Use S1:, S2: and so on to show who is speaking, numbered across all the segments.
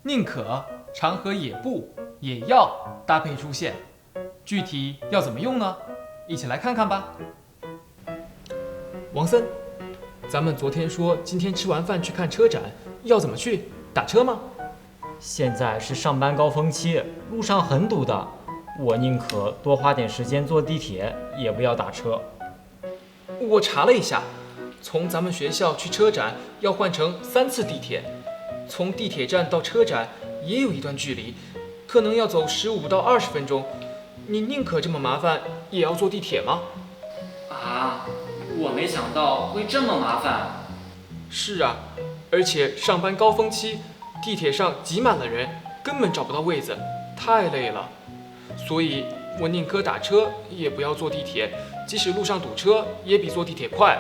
S1: 宁可常和也不也要搭配出现，具体要怎么用呢？一起来看看吧。王森，咱们昨天说今天吃完饭去看车展，要怎么去？打车吗？
S2: 现在是上班高峰期，路上很堵的，我宁可多花点时间坐地铁，也不要打车。
S1: 我查了一下，从咱们学校去车展要换乘3次地铁，从地铁站到车展也有一段距离，可能要走15到20分钟。你宁可这么麻烦，也要坐地铁吗？
S3: 啊，我没想到会这么麻烦。
S1: 是啊，而且上班高峰期，地铁上挤满了人，根本找不到位子，太累了。所以我宁可打车，也不要坐地铁，即使路上堵车，也比坐地铁快。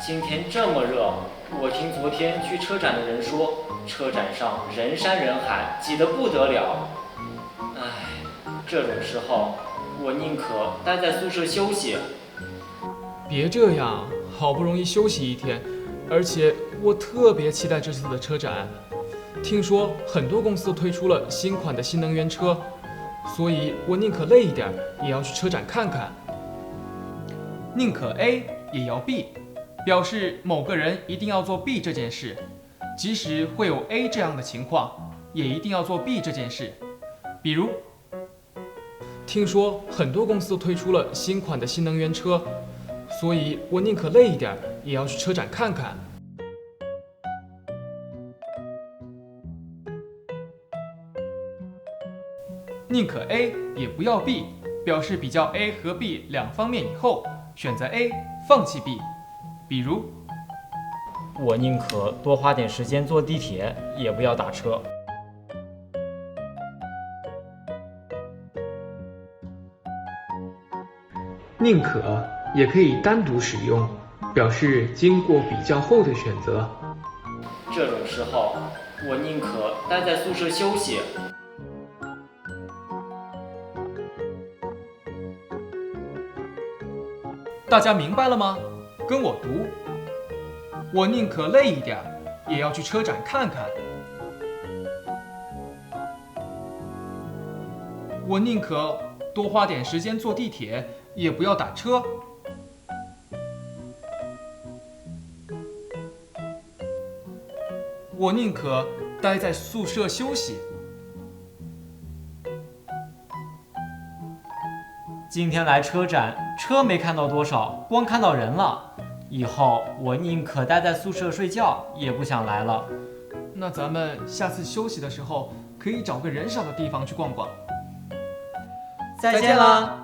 S3: 今天这么热，我听昨天去车展的人说，车展上人山人海，挤得不得了。唉，这种时候，我宁可待在宿舍休息。
S1: 别这样，好不容易休息一天，而且我特别期待这次的车展。听说很多公司都推出了新款的新能源车，所以我宁可累一点，也要去车展看看。宁可 A 也要 B， 表示某个人一定要做 B 这件事，即使会有 A 这样的情况，也一定要做 B 这件事。比如，听说很多公司都推出了新款的新能源车，所以我宁可累一点，也要去车展看看。宁可 A 也不要 B， 表示比较 A 和 B 两方面以后，选择 A， 放弃 B。比如，
S2: 我宁可多花点时间坐地铁，也不要打车。
S1: 宁可也可以单独使用，表示经过比较后的选择。
S3: 这种时候，我宁可待在宿舍休息。
S1: 大家明白了吗？跟我读，我宁可累一点，也要去车展看看。我宁可多花点时间坐地铁，也不要打车。我宁可待在宿舍休息。
S2: 今天来车展，车没看到多少，光看到人了。以后我宁可待在宿舍睡觉，也不想来了。
S1: 那咱们下次休息的时候，可以找个人少的地方去逛逛。
S2: 再见啦！